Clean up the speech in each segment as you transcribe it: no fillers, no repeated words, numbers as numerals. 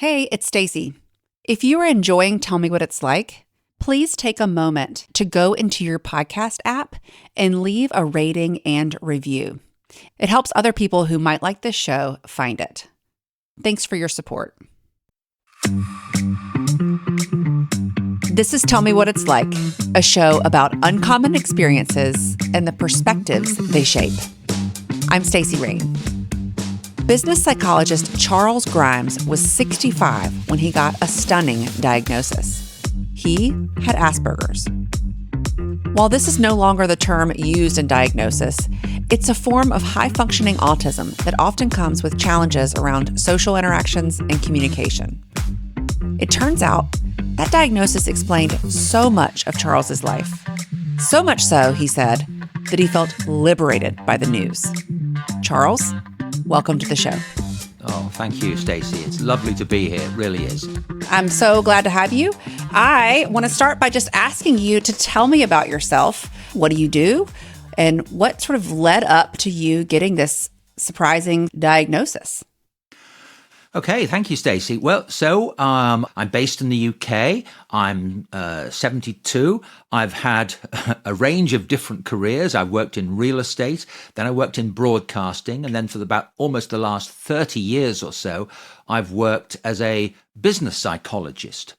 Hey, it's Stacy. If you are enjoying Tell Me What It's Like, please take a moment to go into your podcast app and leave a rating and review. It helps other people who might like this show find it. Thanks for your support. This is Tell Me What It's Like, a show about uncommon experiences and the perspectives they shape. I'm Stacy Rain. Business psychologist Charles Grimes was 65 when he got a stunning diagnosis. He had Asperger's. While this is no longer the term used in diagnosis, it's a form of high-functioning autism that often comes with challenges around social interactions and communication. It turns out that diagnosis explained so much of Charles's life. So much so, he said, that he felt liberated by the news. Charles, welcome to the show. Oh, thank you, Stacy. It's lovely to be here. It really is. I'm so glad to have you. I want to start by just asking you to tell me about yourself. What do you do? And what sort of led up to you getting this surprising diagnosis? Okay, thank you, Stacey. Well, so I'm based in the UK. I'm 72. I've had a range of different careers. I've worked in real estate, then I worked in broadcasting, and then for about almost the last 30 years or so, I've worked as a business psychologist.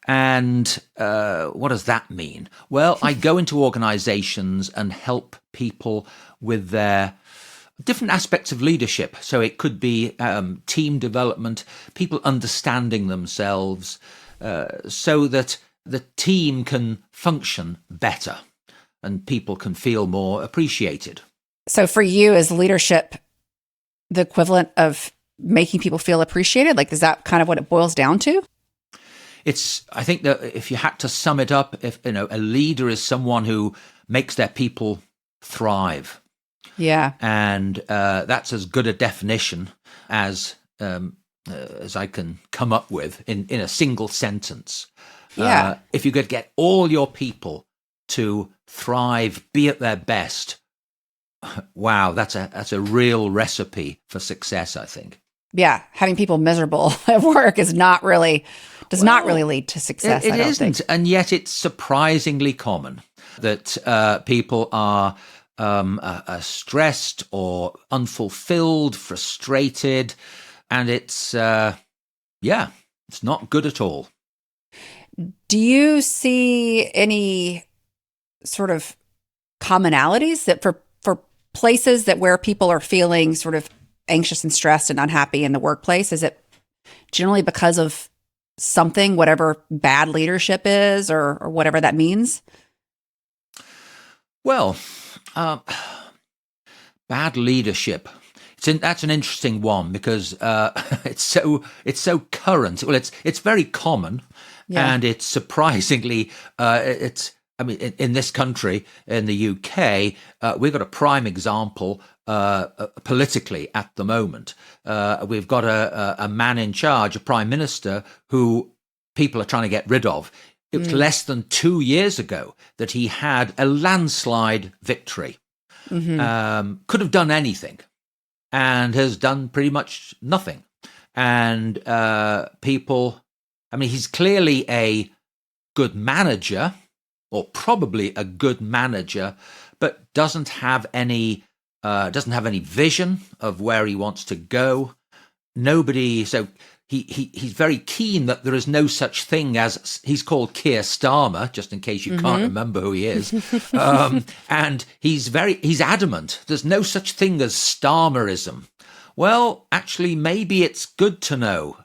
And what does that mean? Well, I go into organizations and help people with their different aspects of leadership. So it could be team development, people understanding themselves so that the team can function better and people can feel more appreciated. So for you, is leadership the equivalent of making people feel appreciated? Like, is that kind of what it boils down to? I think that if you had to sum it up, if a leader is someone who makes their people thrive. Yeah. And that's as good a definition as I can come up with in a single sentence. Yeah. If you could get all your people to thrive, be at their best, wow, that's a real recipe for success, I think. Yeah, having people miserable at work does not really lead to success. It I don't isn't, think. And yet it's surprisingly common that people are stressed or unfulfilled, frustrated, and it's not good at all. Do you see any sort of commonalities that for places that where people are feeling sort of anxious and stressed and unhappy in the workplace? Is it generally because of something, whatever bad leadership is or whatever that means? Well, bad leadership. That's an interesting one because it's so current. Well, it's very common, and it's surprisingly in this country, in the UK, we've got a prime example politically at the moment. We've got a man in charge, a prime minister, who people are trying to get rid of. It was less than 2 years ago that he had a landslide victory. Mm-hmm. Could have done anything and has done pretty much nothing. And he's clearly a good manager, or probably a good manager, but doesn't have any vision of where he wants to go. So he's very keen that there is no such thing as, he's called Keir Starmer, just in case you can't remember who he is. And he's adamant there's no such thing as Starmerism. Well, actually, maybe it's good to know.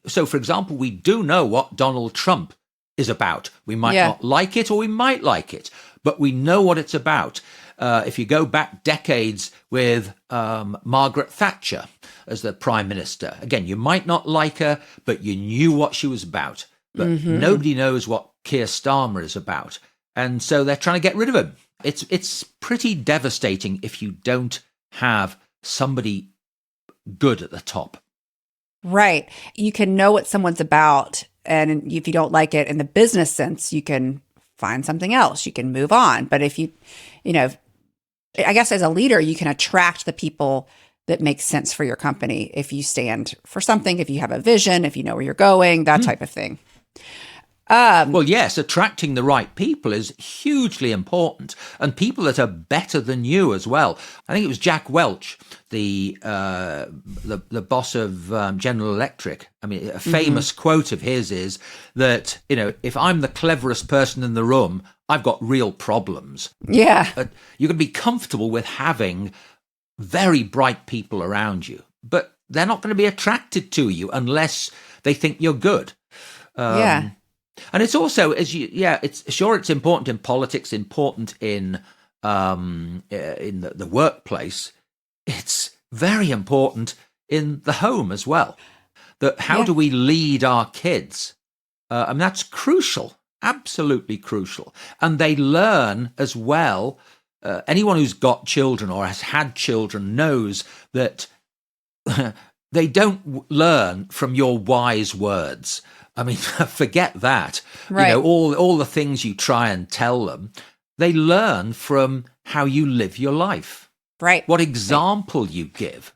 So for example, we do know what Donald Trump is about. We might not like it, or we might like it, but we know what it's about. If you go back decades with Margaret Thatcher as the prime minister, again, you might not like her, but you knew what she was about. But nobody knows what Keir Starmer is about. And so they're trying to get rid of him. It's pretty devastating if you don't have somebody good at the top. Right. You can know what someone's about, and if you don't like it in the business sense, you can find something else. You can move on. But if I guess as a leader, you can attract the people that makes sense for your company if you stand for something, if you have a vision, if you know where you're going, that type of thing. Well, yes, attracting the right people is hugely important, and people that are better than you as well. I think it was Jack Welch, the boss of General Electric. I mean, a famous quote of his is that, if I'm the cleverest person in the room, I've got real problems. Yeah. You can be comfortable with having very bright people around you, but they're not going to be attracted to you unless they think you're good. Yeah. And it's also, it's important in politics, important in the workplace. It's very important in the home as well. How do we lead our kids? And that's crucial, absolutely crucial. And they learn as well. Anyone who's got children or has had children knows that they don't learn from your wise words. I mean, forget that. Right. All the things you try and tell them, they learn from how you live your life. Right. What example you give.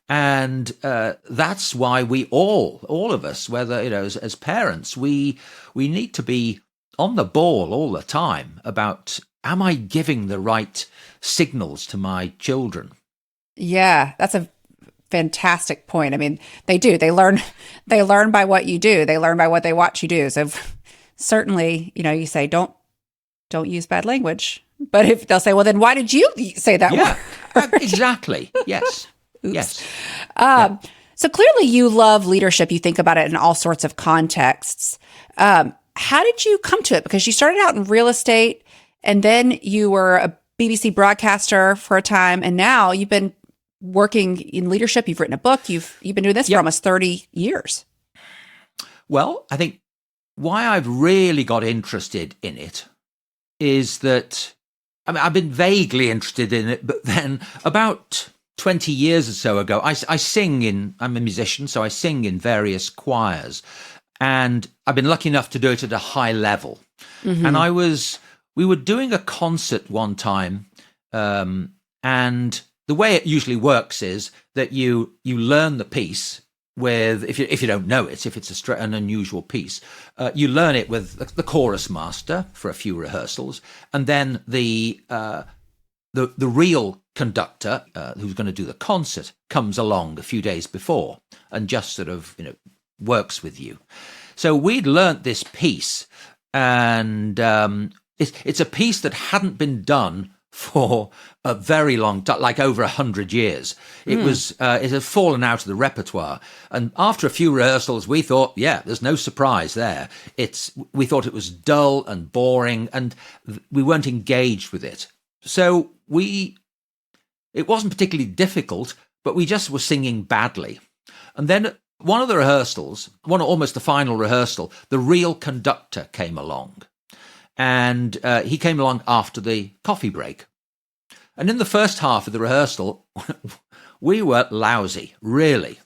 And that's why we all of us, whether, as parents, we need to be on the ball all the time about, am I giving the right signals to my children? Yeah, that's a fantastic point. I mean, they do. They learn by what you do. They learn by what they watch you do. So certainly, you say, don't use bad language. But if they'll say, well, then why did you say that word? Exactly. Yes. Oops. Yes. So clearly you love leadership. You think about it in all sorts of contexts. How did you come to it? Because you started out in real estate and then you were a BBC broadcaster for a time. And now you've been working in leadership. You've written a book. You've been doing this for almost 30 years. Well, I think why I've really got interested in it is that, I've been vaguely interested in it, but then about 20 years or so ago, I'm a musician, so I sing in various choirs. And I've been lucky enough to do it at a high level. Mm-hmm. And we were doing a concert one time, and the way it usually works is that you learn the piece with, if you don't know it, if it's an unusual piece, you learn it with the chorus master for a few rehearsals, and then the real conductor who's going to do the concert comes along a few days before and just sort of works with you. So we'd learnt this piece, and it's a piece that hadn't been done for a very long time, like over 100 years. It had fallen out of the repertoire. And after a few rehearsals, we thought, there's no surprise there. We thought it was dull and boring, and we weren't engaged with it. So it wasn't particularly difficult, but we just were singing badly. And then one of the rehearsals, almost the final rehearsal, the real conductor came along. And he came along after the coffee break. And in the first half of the rehearsal, we were lousy, really.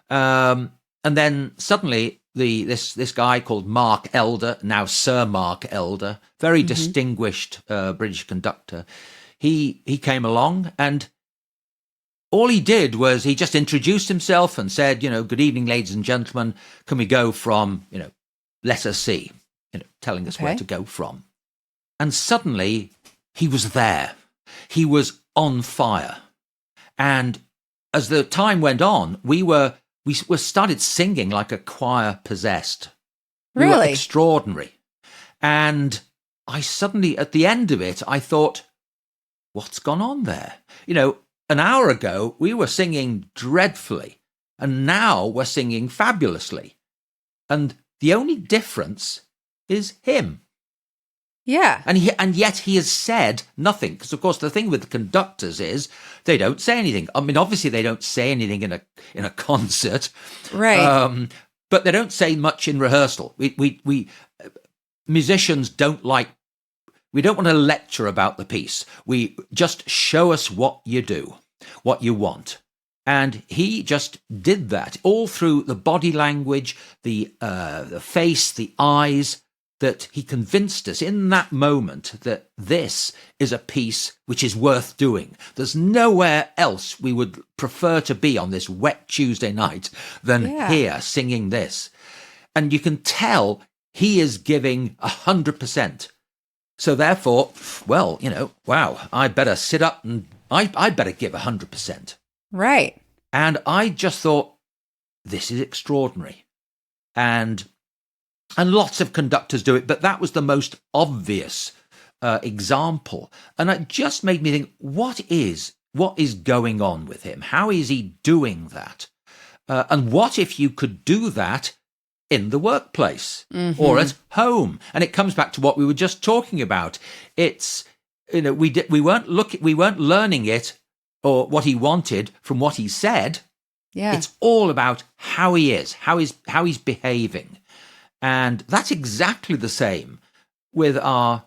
And then suddenly this guy called Mark Elder, now Sir Mark Elder, very distinguished British conductor, he came along, and all he did was he just introduced himself and said, good evening, ladies and gentlemen, can we go from, letter C? Telling us where to go from. And suddenly he was there. He was on fire. And as the time went on, we started singing like a choir possessed. Really? We were extraordinary. And I suddenly, at the end of it, I thought, what's gone on there? An hour ago, we were singing dreadfully, and now we're singing fabulously. And the only difference is him. Yeah. And yet he has said nothing. Because, of course, the thing with the conductors is they don't say anything. I mean, obviously, they don't say anything in a concert. Right. But they don't say much in rehearsal. We musicians don't like, we don't want to lecture about the piece. We just show us what you do, what you want. And he just did that all through the body language, the face, the eyes. that he convinced us in that moment that this is a piece which is worth doing. There's nowhere else we would prefer to be on this wet Tuesday night than here singing this. And you can tell he is giving 100%. So therefore, well, wow, I better sit up and I better give 100%. Right. And I just thought, this is extraordinary. And lots of conductors do it, but that was the most obvious example. And it just made me think, what is going on with him? How is he doing that? And what if you could do that in the workplace or at home? And it comes back to what we were just talking about. It's, we weren't learning it or what he wanted from what he said. Yeah. It's all about how he is, how he's behaving. And that's exactly the same with our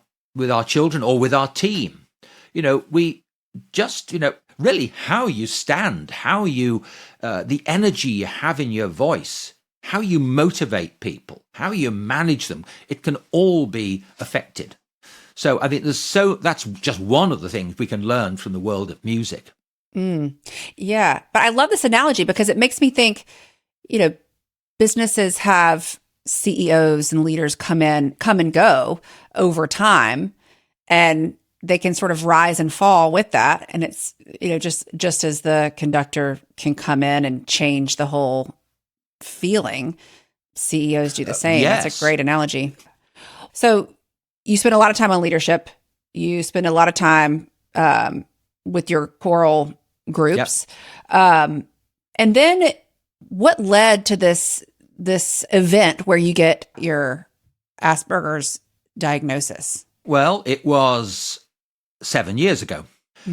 children or with our team. We just, really how you stand, how you, the energy you have in your voice, how you motivate people, how you manage them, it can all be affected. So I think that's just one of the things we can learn from the world of music. Yeah. But I love this analogy because it makes me think, businesses have CEOs and leaders come and go over time, and they can sort of rise and fall with that. And it's, just as the conductor can come in and change the whole feeling, CEOs do the same. Yes. That's a great analogy. So you spend a lot of time on leadership. You spend a lot of time with your choral groups. Yep. And then what led to this event where you get your Asperger's diagnosis? Well, it was 7 years ago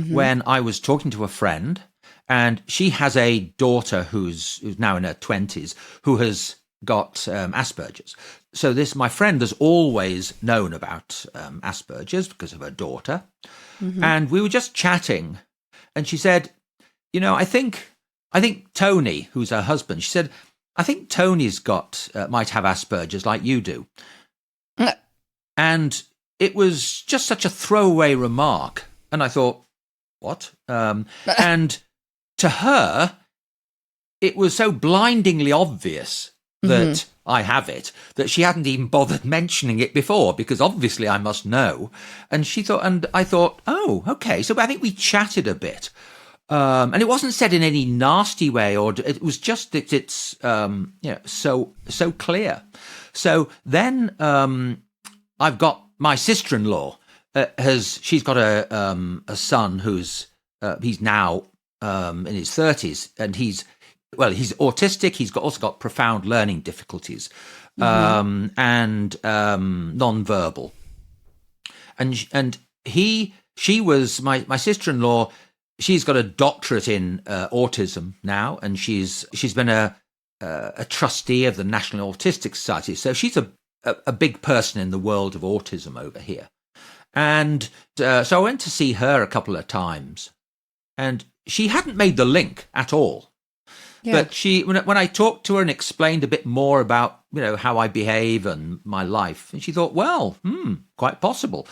when I was talking to a friend, and she has a daughter who's now in her 20s who has got Asperger's. So my friend has always known about Asperger's because of her daughter. And we were just chatting, and she said, I think Tony, who's her husband, she said, I think Tony's might have Asperger's like you do. And it was just such a throwaway remark. And I thought, what? And to her, it was so blindingly obvious that I have it, that she hadn't even bothered mentioning it before, because obviously I must know. And I thought, oh, okay. So I think we chatted a bit. And it wasn't said in any nasty way, or it was just that it's so clear. So then I've got my sister-in-law. She's got a son who's he's now in his 30s, and he's autistic. He's also got profound learning difficulties and nonverbal. And she was my sister-in-law. She's got a doctorate in autism now, and she's been a trustee of the National Autistic Society. So she's a big person in the world of autism over here. And so I went to see her a couple of times, and she hadn't made the link at all. Yeah. But when I talked to her and explained a bit more about how I behave and my life, and she thought, well, quite possible.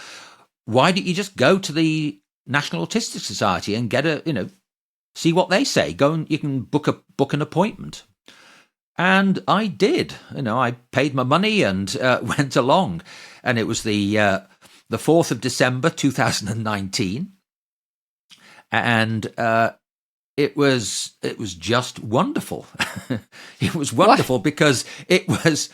Why don't you just go to the National Autistic Society and get see what they say. You can book an appointment. And I did. I paid my money and went along. And it was the 4th of December, 2019. And it was just wonderful. It was wonderful because it was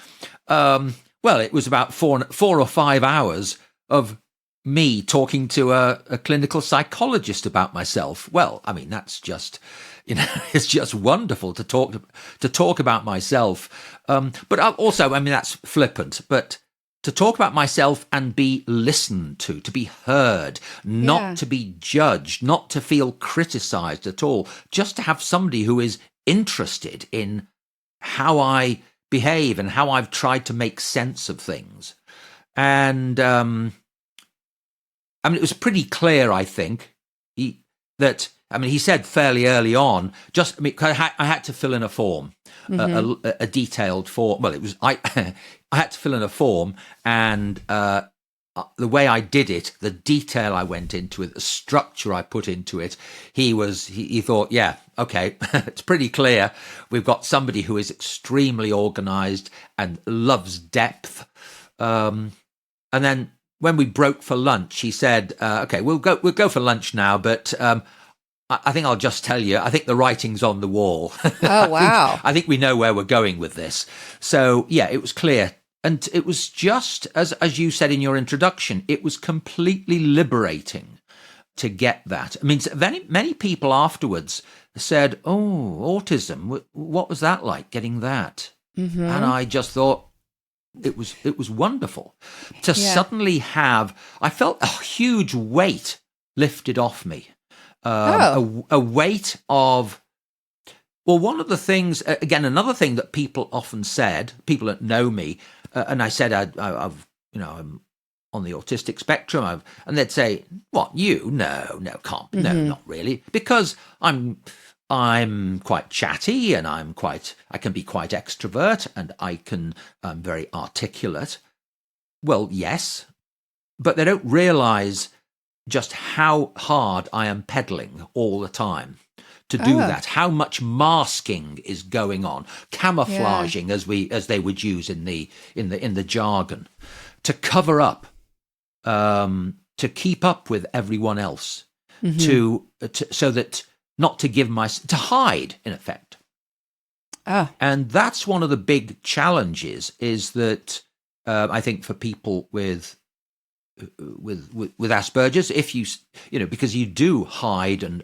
it was about 4 or 5 hours of me talking to a clinical psychologist about myself. Well, I mean, that's just, it's just wonderful to talk about myself. But also, I mean, that's flippant, but to talk about myself and be listened to be heard, not to be judged, not to feel criticized at all, just to have somebody who is interested in how I behave and how I've tried to make sense of things. And, I mean, it was pretty clear, I think, that I mean, he said fairly early on, I had to fill in a form, a detailed form. Well, it was, I had to fill in a form, and the way I did it, the detail I went into it, the structure I put into it, he thought, yeah, okay, it's pretty clear. We've got somebody who is extremely organized and loves depth. And then when we broke for lunch, he said, okay, we'll go for lunch now, but I think I'll just tell you, I think the writing's on the wall. Oh, wow. I think we know where we're going with this. So, yeah, it was clear. And it was just, as you said in your introduction, it was completely liberating to get that. I mean, many people afterwards said, oh, autism, what was that like, getting that? Mm-hmm. And I just thought it was wonderful to suddenly have, I felt a huge weight lifted off me. A weight of, well, one of the things, again, another thing that people often said, people that know me, and I said, I'm on the autistic spectrum, and they'd say, what, you? No, can't, no, not really, because I'm quite chatty, and I can be quite extrovert, and I'm very articulate. Well, yes, but they don't realize just how hard I am peddling all the time to do that, how much masking is going on, camouflaging as they would use in the jargon, to cover up, to keep up with everyone else, to so that not to to hide, in effect. And that's one of the big challenges, is that I think for people with Asperger's, if because you do hide and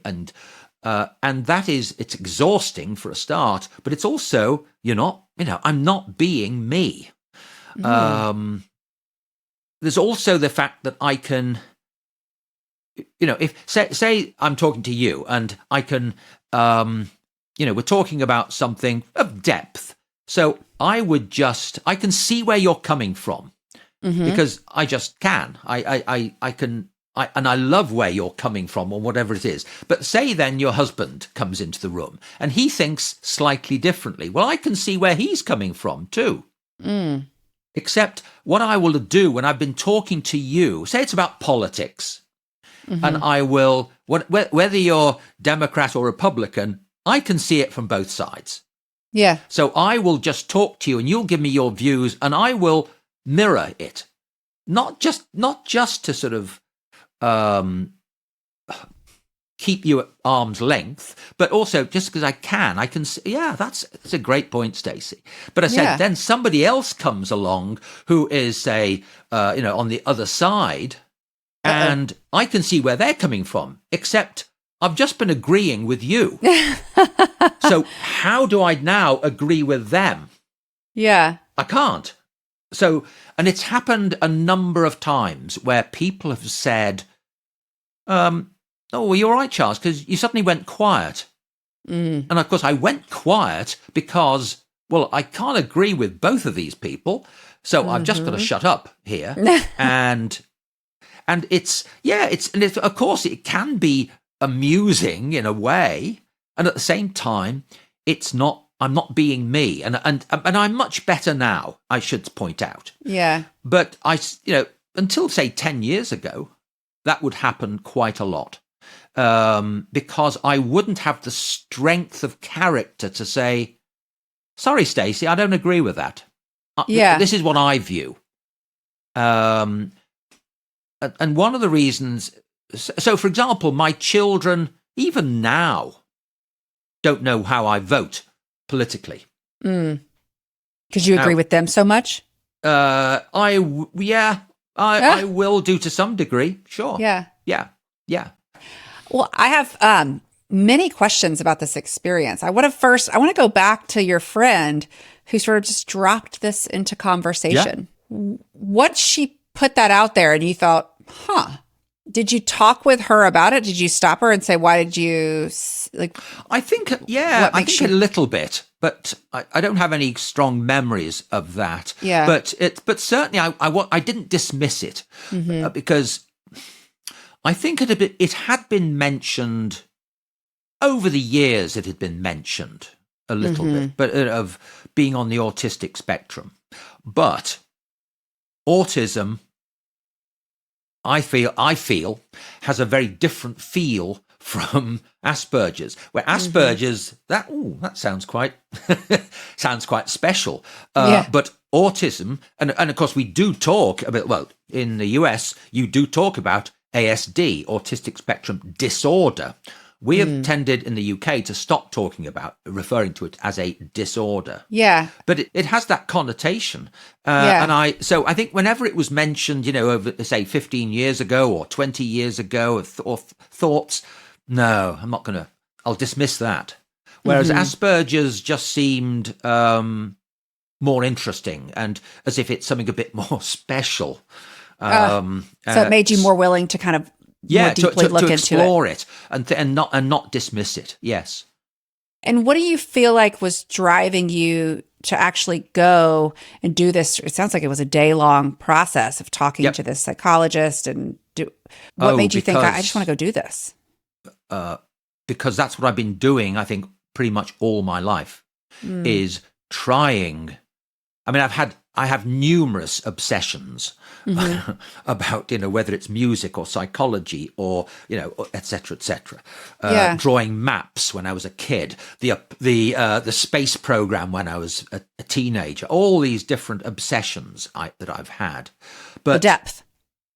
it's exhausting for a start, but it's also, I'm not being me. There's also the fact that I can, if say I'm talking to you and I can, we're talking about something of depth. So I can see where you're coming from. Because I just can. I can, and I love where you're coming from, or whatever it is. But say then your husband comes into the room and he thinks slightly differently. Well, I can see where he's coming from too. Except what I will do when I've been talking to you, say it's about politics, and I will, whether you're Democrat or Republican, I can see it from both sides. Yeah. So I will just talk to you and you'll give me your views, and I will mirror it, not just to sort of keep you at arm's length, but also just because I can see, that's a great point, Stacey. But I said, then somebody else comes along who is, say, on the other side, and I can see where they're coming from, except I've just been agreeing with you. So how do I now agree with them? Yeah. I can't. So, and it's happened a number of times where people have said, oh, well, you're right, Charles, because you suddenly went quiet. And of course, I went quiet because, well, I can't agree with both of these people, so I've just got to shut up here. and it's of course, it can be amusing in a way, and at the same time, I'm not being me, and I'm much better now, I should point out. Yeah. But until say 10 years ago, that would happen quite a lot, because I wouldn't have the strength of character to say, "Sorry, Stacey, I don't agree with that. This is what I view." And one of the reasons, so for example, my children even now don't know how I vote politically. Because you agree with them so much? I will do to some degree. Sure. Yeah. Well, I have many questions about this experience. I want to go back to your friend who sort of just dropped this into conversation. What she put that out there, and you thought, did you talk with her about it? Did you stop her and say, why did you I think, I think a little bit, but I don't have any strong memories of that. Yeah. But certainly I didn't dismiss it because I think it had been mentioned over the years it had been mentioned a little bit, but of being on the autistic spectrum. But autism, I feel, has a very different feel from Asperger's. Where Asperger's, that sounds quite special. But autism, and of course we do talk about, well, in the US, you do talk about ASD, autistic spectrum disorder. We have tended in the UK to stop referring to it as a disorder. Yeah. But it has that connotation. And I think whenever it was mentioned, over, say, 15 years ago or 20 years ago, or thoughts, no, I'll dismiss that. Whereas Asperger's just seemed more interesting, and as if it's something a bit more special. So it made you more willing to kind of more deeply look to into explore it and not dismiss it. Yes. And what do you feel like was driving you to actually go and do this? It sounds like it was a day-long process of talking to this psychologist and what made you think, I just want to go do this? Because that's what I've been doing, I think, pretty much all my life, is trying. I mean, I have numerous obsessions about, whether it's music or psychology or, et cetera, et cetera. Drawing maps when I was a kid, the space program when I was a teenager, all these different obsessions that I've had. But the depth.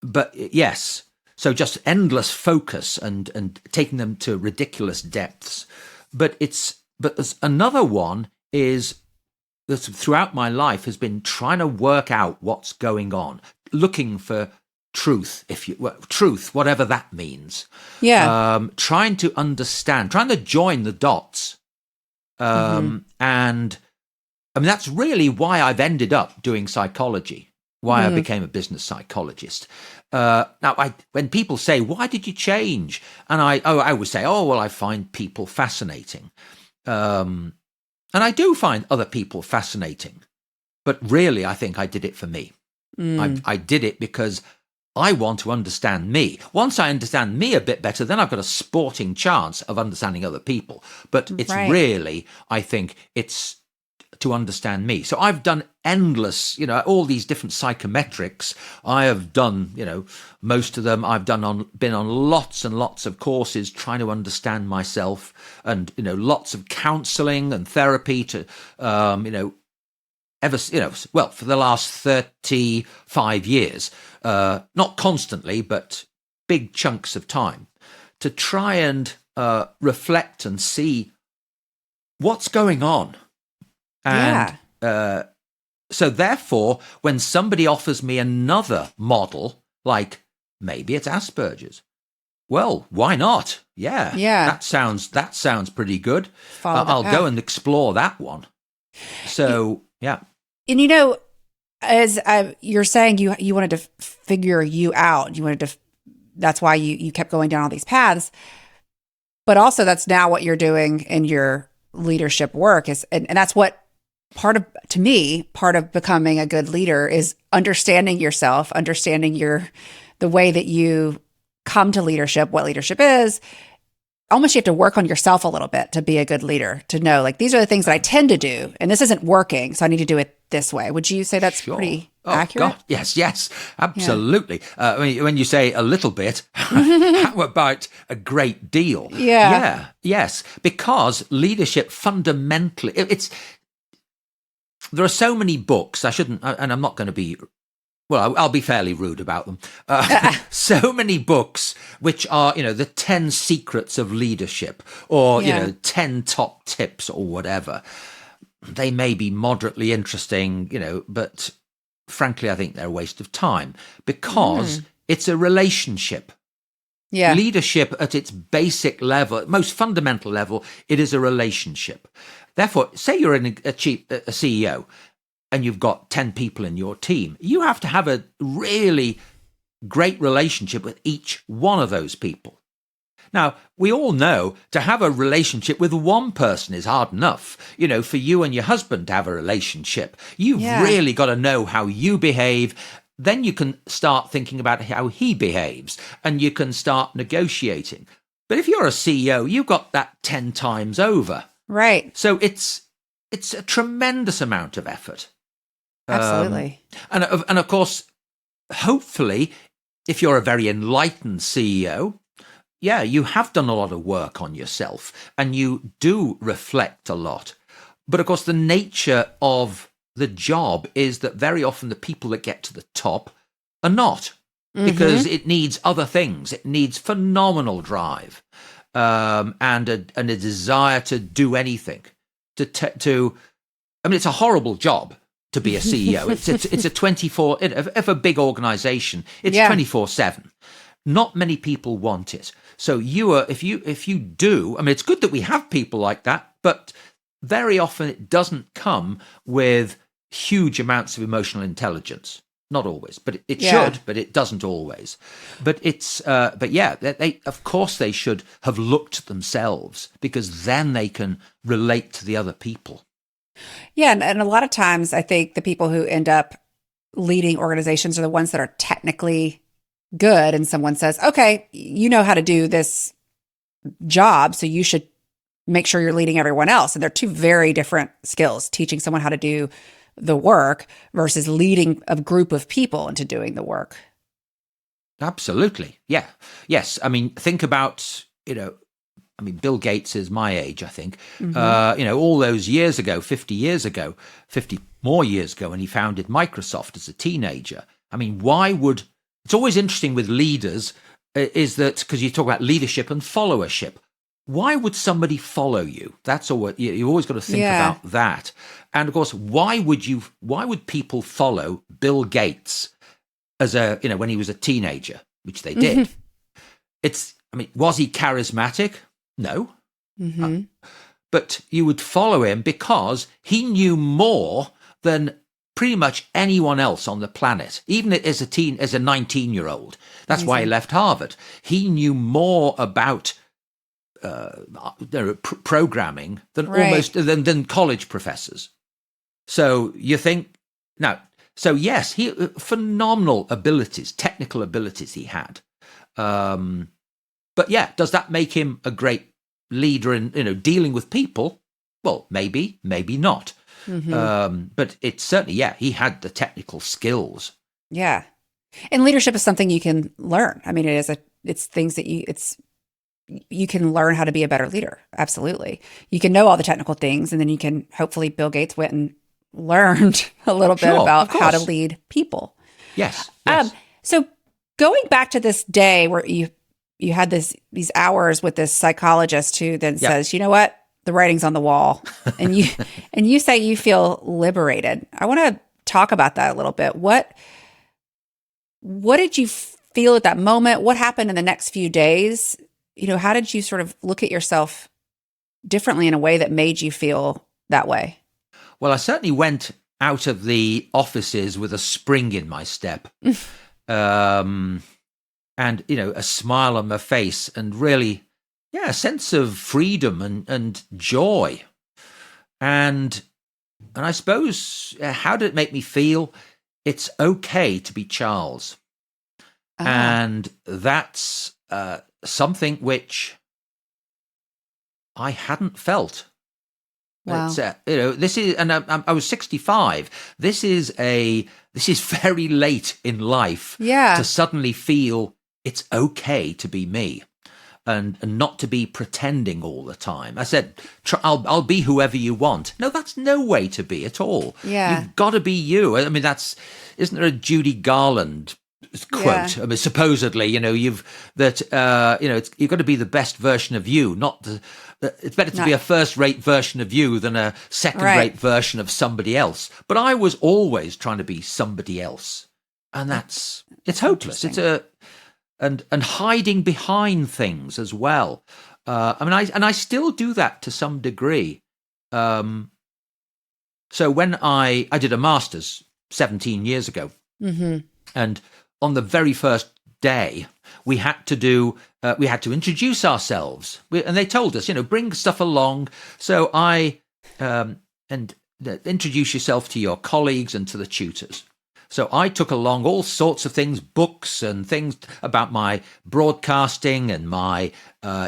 But yes. So just endless focus and taking them to ridiculous depths. But there's another one is, throughout my life has been trying to work out what's going on, looking for truth, truth, whatever that means. Yeah. Trying to understand, trying to join the dots. And I mean, that's really why I've ended up doing psychology, why I became a business psychologist. Now, when people say, why did you change? And I always say, I find people fascinating. And I do find other people fascinating, but really, I think I did it for me. I did it because I want to understand me. Once I understand me a bit better, then I've got a sporting chance of understanding other people. But it's really, I think, it's to understand me. So I've done endless, all these different psychometrics. I have done, most of them. I've been on lots and lots of courses trying to understand myself, and lots of counselling and therapy to, for the last 35 years, not constantly, but big chunks of time, to try and reflect and see what's going on. And so therefore, when somebody offers me another model, like maybe it's Asperger's, well, why not? Yeah. That sounds pretty good. I'll go and explore that one. So, yeah. And as you're saying, you wanted to figure you out. That's why you kept going down all these paths. But also, that's now what you're doing in your leadership work and that's what part of becoming a good leader is understanding yourself, understanding the way that you come to leadership, what leadership is. Almost you have to work on yourself a little bit to be a good leader, to know, like, these are the things that I tend to do, and this isn't working, so I need to do it this way. Would you say that's pretty accurate? God, yes, absolutely. I mean, when you say a little bit, how about a great deal? Yes, because leadership fundamentally, there are so many books, and I'm not going to be, I'll be fairly rude about them. So many books which are, the 10 secrets of leadership, or, 10 top tips or whatever. They may be moderately interesting, but frankly, I think they're a waste of time, because it's a relationship. Yeah. Leadership at its basic level, most fundamental level, it is a relationship. Therefore, say you're a CEO and you've got 10 people in your team, you have to have a really great relationship with each one of those people. Now, we all know to have a relationship with one person is hard enough. For you and your husband to have a relationship, you've really got to know how you behave. Then you can start thinking about how he behaves, and you can start negotiating. But if you're a CEO, you've got that 10 times over. Right. So it's a tremendous amount of effort. Absolutely. And of course, hopefully, if you're a very enlightened CEO, yeah, you have done a lot of work on yourself and you do reflect a lot. But of course, the nature of the job is that very often the people that get to the top are not, because it needs other things. It needs phenomenal drive and a desire to do anything. I mean, it's a horrible job to be a CEO. It's a 24, if a big organization, it's 24/7. Not many people want it. So if you do, I mean, it's good that we have people like that, but very often it doesn't come with huge amounts of emotional intelligence. Not always, but it should, but it doesn't always. But they of course they should have looked at themselves, because then they can relate to the other people. Yeah, and a lot of times I think the people who end up leading organizations are the ones that are technically good, and someone says, okay, you know how to do this job, so you should make sure you're leading everyone else. And they're two very different skills, teaching someone how to do the work versus leading a group of people into doing the work. Absolutely. Yeah. Yes. I mean, think about, Bill Gates is my age, I think. All those years ago, 50 years ago, 50 more years ago, when he founded Microsoft as a teenager. I mean, it's always interesting with leaders, is that, because you talk about leadership and followership. Why would somebody follow you? That's all. You always got to think about that. And of course, why would people follow Bill Gates when he was a teenager, which they did? Was he charismatic? No. But you would follow him because he knew more than pretty much anyone else on the planet, even as a 19-year-old. That's why he left Harvard. He knew more about programming than college professors. So you think now. So yes, he phenomenal abilities, technical abilities he had. But yeah, does that make him a great leader in dealing with people? Well, maybe not. But it's certainly he had the technical skills. Yeah, and leadership is something you can learn. I mean, it's things that you can learn how to be a better leader. Absolutely. You can know all the technical things, and then you can, hopefully Bill Gates went and learned a little bit about how to lead people. Yes. So going back to this day where you had these hours with this psychologist who then says, you know what, the writing's on the wall, and you say you feel liberated. I want to talk about that a little bit. What did you feel at that moment? What happened in the next few days? How did you sort of look at yourself differently in a way that made you feel that way? Well, I certainly went out of the offices with a spring in my step, and a smile on my face, and really, a sense of freedom and joy. And I suppose, how did it make me feel? It's okay to be Charles, and that's something which I hadn't felt. Wow. This is, and I was 65. This is very late in life. Yeah. To suddenly feel it's okay to be me, and not to be pretending all the time. I said, I'll be whoever you want. No, that's no way to be at all. Yeah. You've got to be you. I mean, isn't there a Judy Garland quote? I mean, supposedly, you've got to be the best version of you, not it's better to be a first-rate version of you than a second-rate version of somebody else. But I was always trying to be somebody else, and it's hopeless. It's and hiding behind things as well. I still do that to some degree. So when I did a master's 17 years ago, and on the very first day, we had to introduce ourselves, and they told us, bring stuff along. So introduce yourself to your colleagues and to the tutors. So I took along all sorts of things, books and things about my broadcasting and my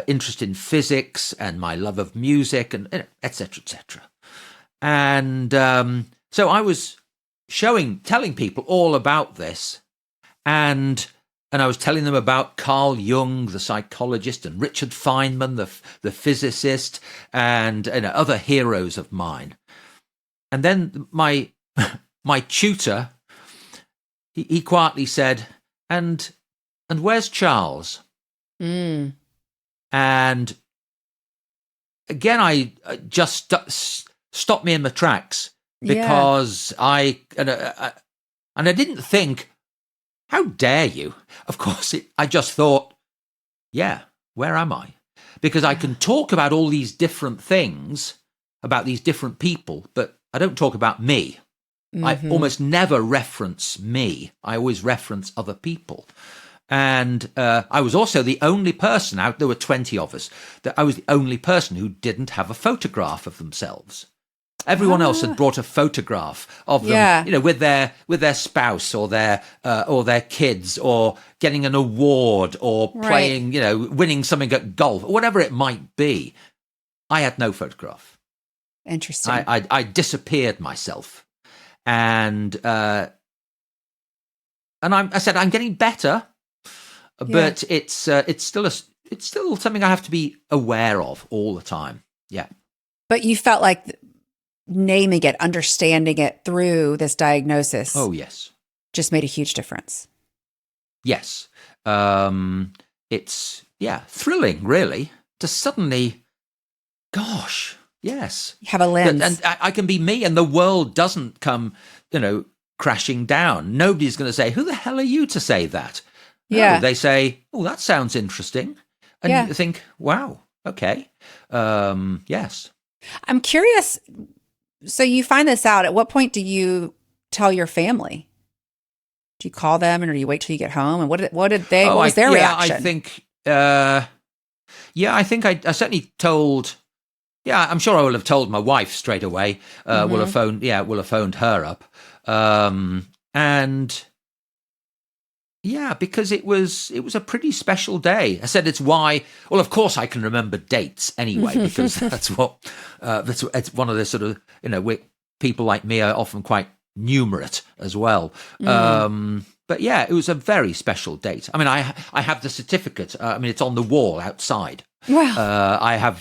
interest in physics and my love of music and et cetera, et cetera. And so I was telling people all about this, and I was telling them about Carl Jung, the psychologist, and Richard Feynman, the physicist, and other heroes of mine. And then my tutor, he quietly said, "And where's Charles?" Mm. And again, I just stopped me in my tracks, because I didn't think, how dare you? Of course, I just thought, yeah, where am I? Because I can talk about all these different things, about these different people, but I don't talk about me. Mm-hmm. I almost never reference me. I always reference other people. And I was also the only person there were 20 of us, that I was the only person who didn't have a photograph of themselves. Everyone else had brought a photograph of them, with their spouse or their kids, or getting an award, or playing, winning something at golf, or whatever it might be. I had no photograph. Interesting. I disappeared myself, and I said I'm getting better, but it's still something I have to be aware of all the time. Yeah. But you felt like naming it, understanding it through this diagnosis. Oh, yes. Just made a huge difference. Yes. It's, thrilling, really, to suddenly, gosh, yes. Have a lens. And I can be me, and the world doesn't come, crashing down. Nobody's going to say, who the hell are you to say that? Yeah. No, they say, oh, that sounds interesting. And you think, wow, okay. Yes. I'm curious. So you find this out. At what point do you tell your family? Do you call them, or do you wait till you get home? And what was their reaction? I think, I think I certainly told. Yeah, I'm sure I will have told my wife straight away. We'll have phoned her up, and because it was a pretty special day. I said it's why. Well, of course I can remember dates anyway, because that's it's one of the sort of people like me are often quite numerate as well. But it was a very special date. I mean, I have the certificate. I mean, it's on the wall outside. Wow. I have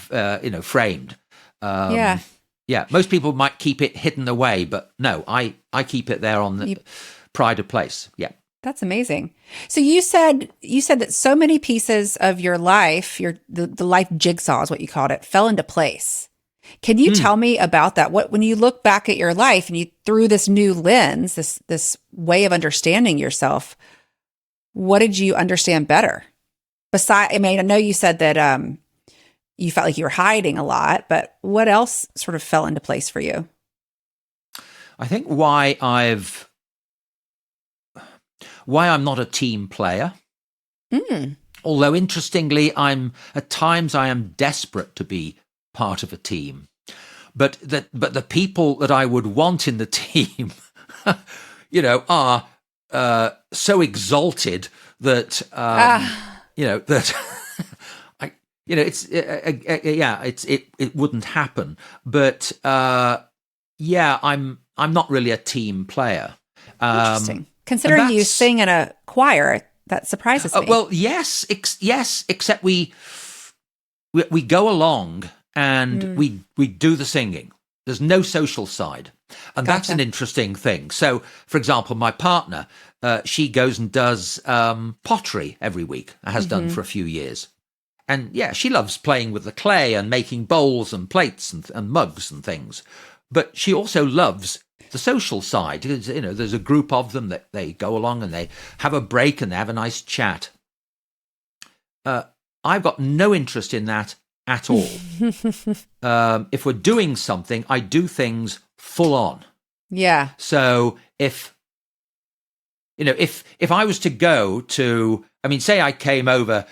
framed. Most people might keep it hidden away, but no, I keep it there on the pride of place. Yeah. That's amazing. So you said that so many pieces of your life, the life jigsaw is what you called it, fell into place. Can you tell me about that? When you look back at your life and you through this new lens, this way of understanding yourself, what did you understand better? I know you said that you felt like you were hiding a lot, but what else sort of fell into place for you? I think why I'm not a team player. Although interestingly, at times I am desperate to be part of a team. But the people that I would want in the team, are so exalted that it wouldn't happen. But I'm not really a team player. Interesting. Considering you sing in a choir, that surprises me. Well, yes, except we go along and we do the singing. There's no social side. And that's an interesting thing. So, for example, my partner, she goes and does pottery every week, has done for a few years. And she loves playing with the clay and making bowls and plates and mugs and things. But she also loves the social side. There's a group of them that they go along and they have a break and they have a nice chat. I've got no interest in that at all. If we're doing something, I do things full on. Yeah. So if I was to go to, say I came over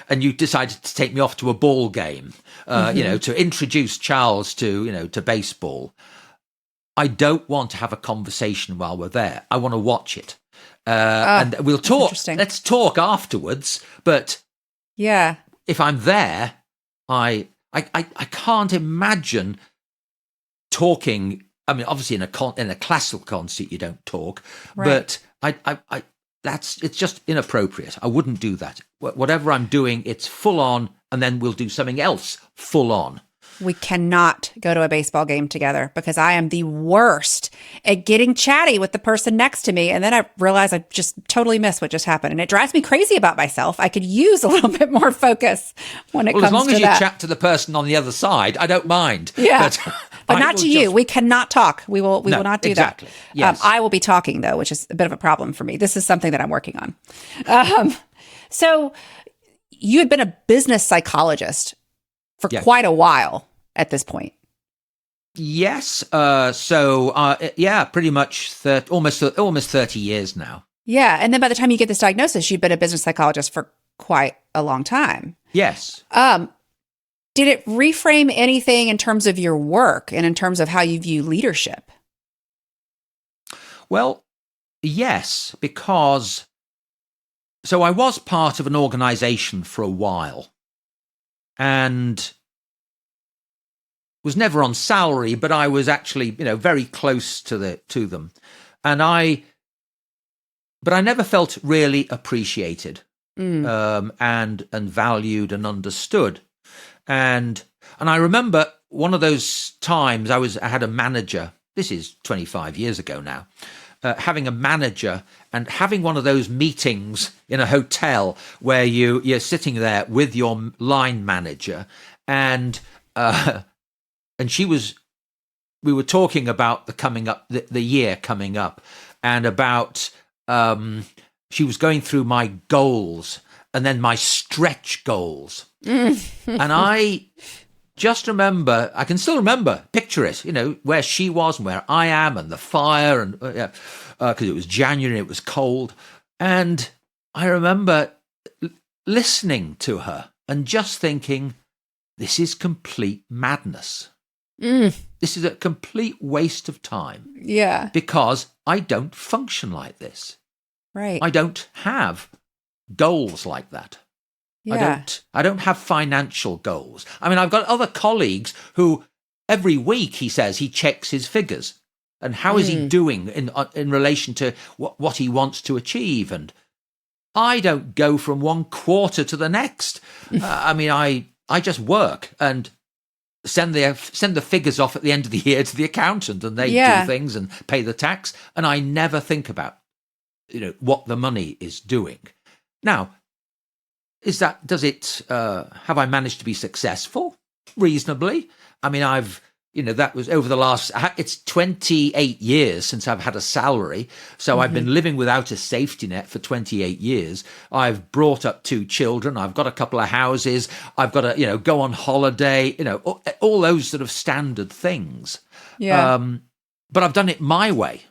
and you decided to take me off to a ball game, to introduce Charles to baseball, I don't want to have a conversation while we're there. I want to watch it. And we'll talk. Let's talk afterwards. But yeah, if I'm there, I can't imagine talking. I mean, obviously in a classical concert you don't talk, but it's just inappropriate. I wouldn't do that. Whatever I'm doing, it's full on, and then we'll do something else full on. We cannot go to a baseball game together because I am the worst at getting chatty with the person next to me. And then I realize I just totally missed what just happened. And it drives me crazy about myself. I could use a little bit more focus when it comes to that. As long as you chat to the person on the other side, I don't mind. Yeah. But not to you. We cannot talk. We will not do exactly. that. Yes. I will be talking, though, which is a bit of a problem for me. This is something that I'm working on. So you had been a business psychologist for quite a while at this point. Yes. Pretty much almost 30 years now. Yeah. And then by the time you get this diagnosis, you've been a business psychologist for quite a long time. Yes. Did it reframe anything in terms of your work and in terms of how you view leadership? Well, yes, because so I was part of an organization for a while and was never on salary, but I was actually, very close to them. And I never felt really appreciated and valued and understood. And I remember one of those times I had a manager. This is 25 years ago now. Having a manager and having one of those meetings in a hotel where you're sitting there with your line manager, and we were talking about the year coming up, and about she was going through my goals and then my stretch goals. And I just remember, I can still picture it, where she was and where I am, and the fire, and because it was January and it was cold. And I remember listening to her and just thinking, this is complete madness. This is a complete waste of time. Yeah. Because I don't function like this. Right. I don't have goals like that. Yeah. I don't have financial goals. I mean, I've got other colleagues who every week he says he checks his figures and how is he doing in relation to what he wants to achieve. And I don't go from one quarter to the next. I just work and send the figures off at the end of the year to the accountant, and they do things and pay the tax. And I never think about, what the money is doing. Now, have I managed to be successful? Reasonably. I mean, that was over the last, it's 28 years since I've had a salary. So I've been living without a safety net for 28 years. I've brought up 2 children. I've got a couple of houses. I've got to, go on holiday, all those sort of standard things. Yeah. But I've done it my way.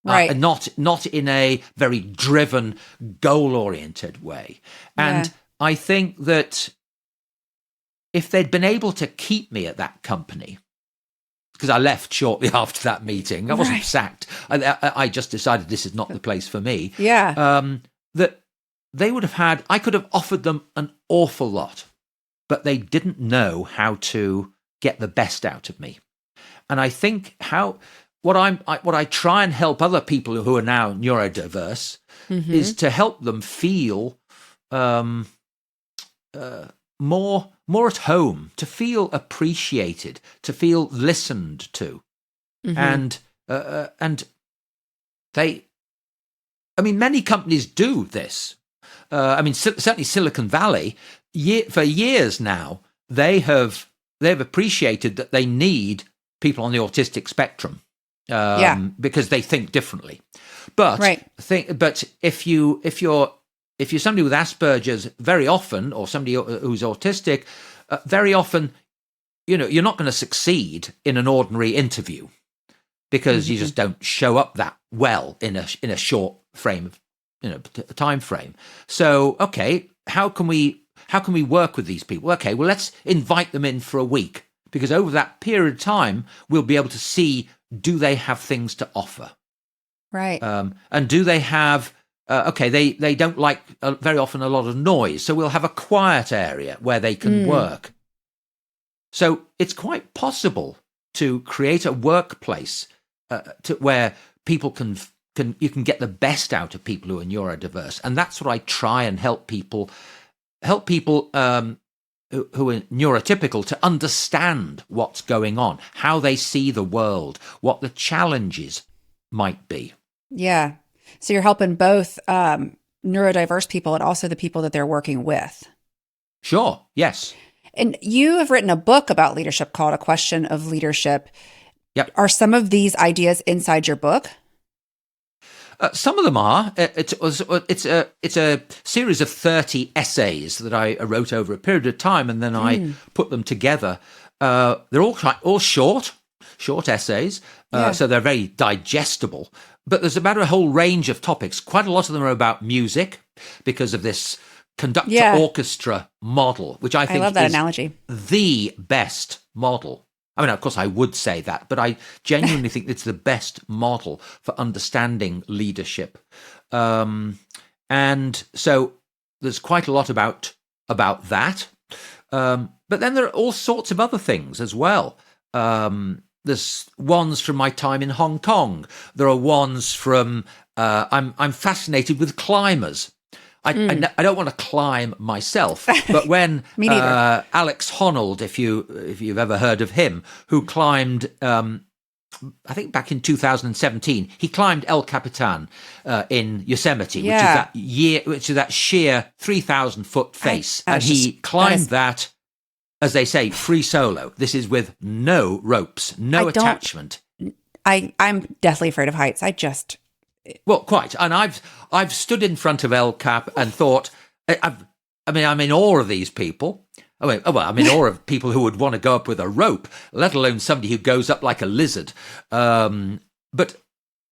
Right. And not in a very driven, goal-oriented way. And I think that if they'd been able to keep me at that company, because I left shortly after that meeting, I wasn't sacked. I just decided this is not the place for me. Yeah. That they would have I could have offered them an awful lot, but they didn't know how to get the best out of me. And I think what I try and help other people who are now neurodiverse is to help them feel more at home, to feel appreciated, to feel listened to, and many companies do this. Certainly Silicon Valley, for years now, they've appreciated that they need people on the autistic spectrum. Because they think differently. But if you're somebody with Asperger's, very often, or somebody who's autistic, very often, you're not going to succeed in an ordinary interview because you just don't show up that well in a short frame of time frame. So, okay, how can we work with these people? Okay, well, let's invite them in for a week because over that period of time, we'll be able to see, do they have things to offer? Right. And do they have, they don't like very often a lot of noise, so we'll have a quiet area where they can work. So it's quite possible to create a workplace where people you can get the best out of people who are neurodiverse. And that's what I try and help people who are neurotypical to understand what's going on, how they see the world, what the challenges might be. Yeah. So you're helping both neurodiverse people and also the people that they're working with. Sure. Yes. And you have written a book about leadership called A Question of Leadership. Yep. Are some of these ideas inside your book? Some of them are. It's a series of 30 essays that I wrote over a period of time, and then I put them together. They're all short essays, so they're very digestible. But there's about a whole range of topics. Quite a lot of them are about music because of this conductor orchestra model, which I think love that is analogy. The best model. I mean, of course, I would say that, but I genuinely think it's the best model for understanding leadership. And so there's quite a lot about that. But then there are all sorts of other things as well. There's ones from my time in Hong Kong. There are ones from, I'm fascinated with climbers. I don't want to climb myself, but when Alex Honnold, if you've ever heard of him, who climbed, I think back in 2017, he climbed El Capitan in Yosemite, which is that sheer 3,000-foot face, and he climbed that, as they say, free solo. This is with no ropes, no attachment. I'm deathly afraid of heights. Well, quite. And I've stood in front of El Cap and thought, I'm in awe of these people. I'm in awe of people who would want to go up with a rope, let alone somebody who goes up like a lizard. But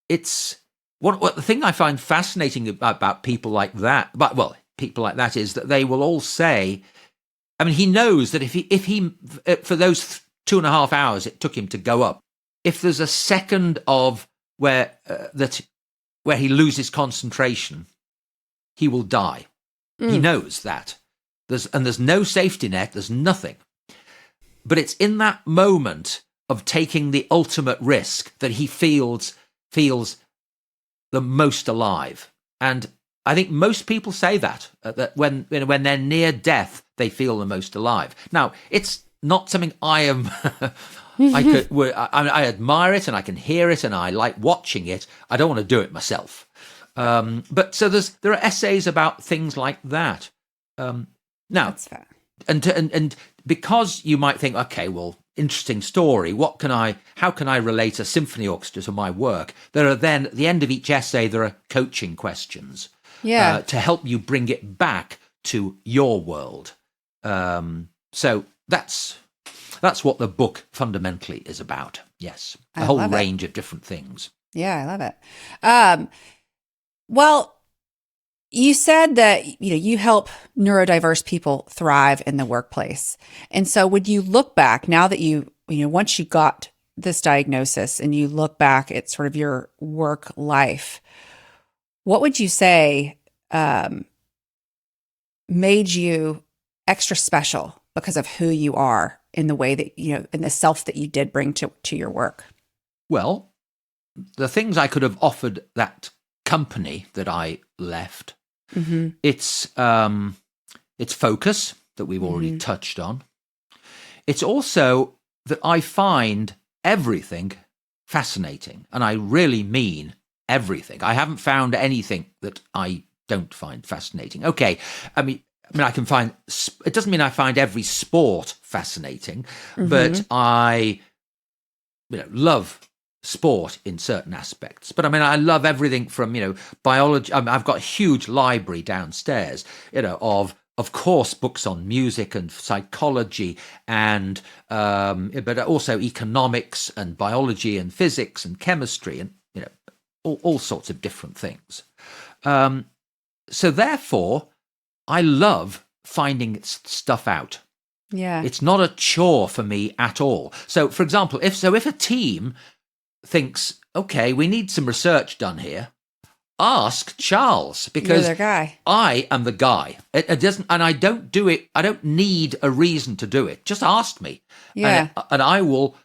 it's what the thing I find fascinating about people like that. People like that is that they will all say, I mean, he knows that if he for those 2.5 hours it took him to go up, if there's a second of where he loses concentration, he will die. He knows that. There's no safety net, there's nothing. But it's in that moment of taking the ultimate risk that he feels the most alive. And I think most people say that when they're near death, they feel the most alive. Now, it's not something I am... I admire it and I can hear it and I like watching it. I don't want to do it myself. But so there are essays about things like that. Now, that's fair. And because you might think, okay, well, interesting story. How can I relate a symphony orchestra to my work? There are then at the end of each essay, there are coaching questions to help you bring it back to your world. So that's what the book fundamentally is about. Yes. A whole range of different things. Yeah, I love it. Well, you said that, you help neurodiverse people thrive in the workplace. And so would you look back now that once you got this diagnosis and you look back at sort of your work life, what would you say made you extra special because of who you are in the way that, in the self that you did bring to your work? Well, the things I could have offered that company that I left, it's focus that we've already touched on. It's also that I find everything fascinating, and I really mean everything. I haven't found anything that I don't find fascinating. Okay, I mean, I can find, it doesn't mean I find every sport fascinating, but I love sport in certain aspects. But I love everything from, biology. I've got a huge library downstairs, of course, books on music and psychology and, but also economics and biology and physics and chemistry and, all sorts of different things. So therefore, I love finding stuff out. Yeah. It's not a chore for me at all. So, for example, if a team thinks, okay, we need some research done here, ask Charles, because You're their guy. I am the guy. It doesn't, and I don't do it. I don't need a reason to do it. Just ask me, Yeah. and I will,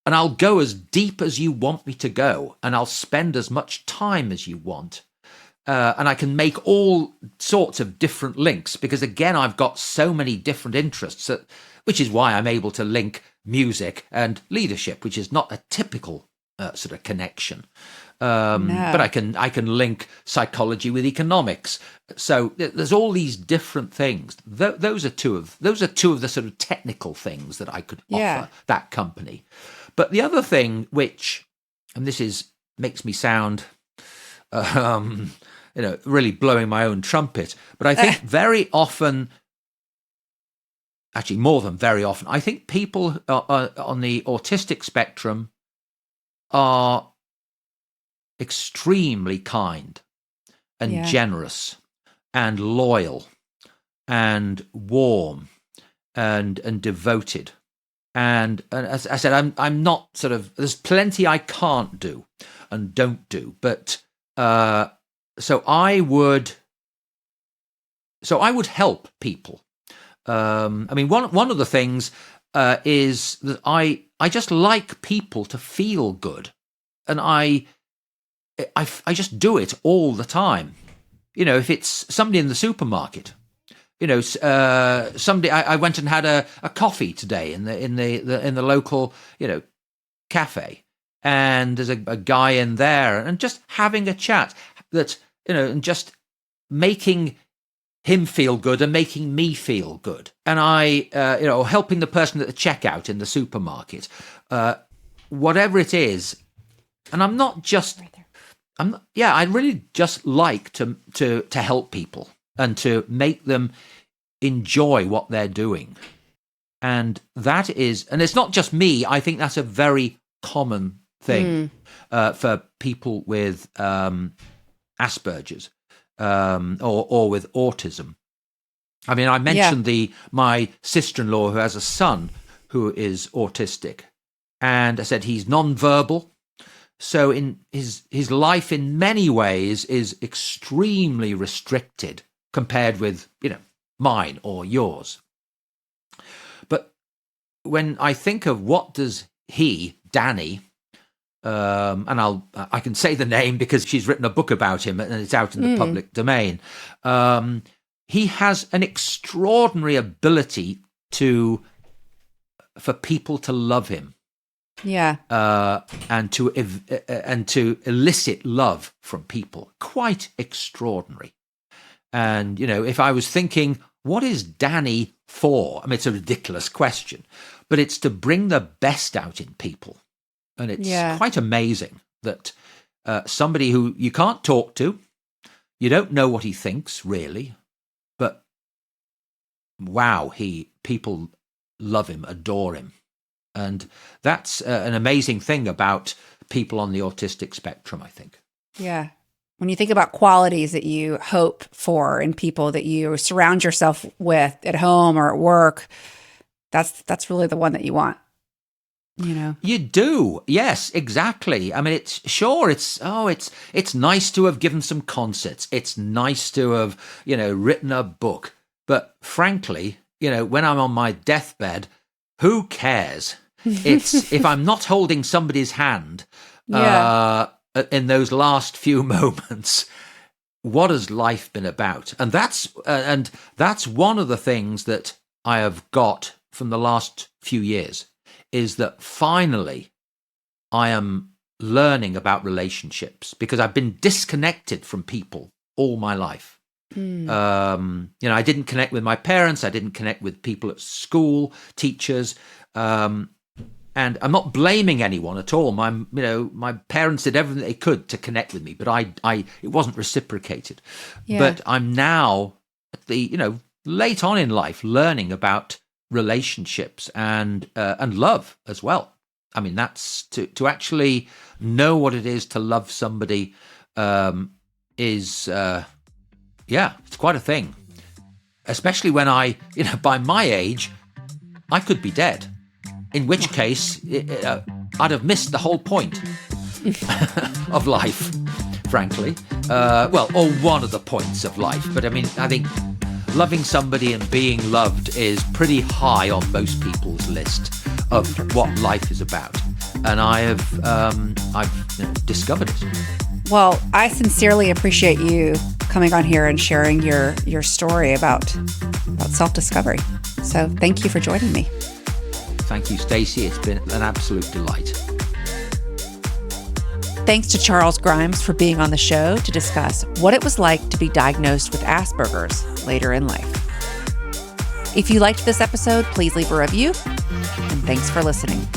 and I'll go as deep as you want me to go, and I'll spend as much time as you want, and I can make all sorts of different links because, again, I've got so many different interests, which is why I'm able to link music and leadership, which is not a typical sort of connection. No. But I can link psychology with economics. So there's all these different things. Those are two of the sort of technical things that I could offer that company. But the other thing, which, and this makes me sound, really blowing my own trumpet, but I think very often, actually more than very often, I think people on the autistic spectrum are extremely kind and generous and loyal and warm and devoted. And as I said, I'm not sort of, there's plenty I can't do and don't do, but so I would help people. I mean, one of the things is that I just like people to feel good, and I just do it all the time. If it's somebody in the supermarket, somebody I went and had a coffee today in the local cafe, and there's a guy in there, and just having a chat that and just making him feel good and making me feel good, and I helping the person at the checkout in the supermarket, whatever it is. And I'm not just, I really just like to help people and to make them enjoy what they're doing. And that is, and it's not just me, I think that's a very common thing for people with Asperger's or with autism. I mean, I mentioned my sister-in-law who has a son who is autistic, and I said he's non-verbal. So in his life in many ways is extremely restricted compared with, mine or yours. But when I think of what does Danny, and I can say the name because she's written a book about him and it's out in the public domain. He has an extraordinary ability for people to love him. Yeah. And to elicit love from people. Quite extraordinary. And, if I was thinking, what is Danny for? I mean, it's a ridiculous question, but it's to bring the best out in people. And it's quite amazing that somebody who you can't talk to, you don't know what he thinks, really, but wow, people love him, adore him. And that's an amazing thing about people on the autistic spectrum, I think. Yeah. When you think about qualities that you hope for in people that you surround yourself with at home or at work, that's really the one that you want. You do. Yes, exactly. I mean, it's nice to have given some concerts. It's nice to have, written a book. But frankly, when I'm on my deathbed, who cares? It's if I'm not holding somebody's hand in those last few moments, what has life been about? And that's one of the things that I have got from the last few years, is that finally I am learning about relationships, because I've been disconnected from people all my life. I didn't connect with my parents. I didn't connect with people at school, teachers. And I'm not blaming anyone at all. My parents did everything they could to connect with me, but it wasn't reciprocated. Yeah. But I'm now at the, late on in life, learning about relationships and love as well. I mean, that's to actually know what it is to love somebody is it's quite a thing. Especially when by my age, I could be dead. In which case, I'd have missed the whole point of life, frankly. Or one of the points of life. But I mean, I think loving somebody and being loved is pretty high on most people's list of what life is about. And I've discovered it. Well, I sincerely appreciate you coming on here and sharing your story about self-discovery. So thank you for joining me. Thank you, Stacey. It's been an absolute delight. Thanks to Charles Grimes for being on the show to discuss what it was like to be diagnosed with Asperger's later in life. If you liked this episode, please leave a review, and thanks for listening.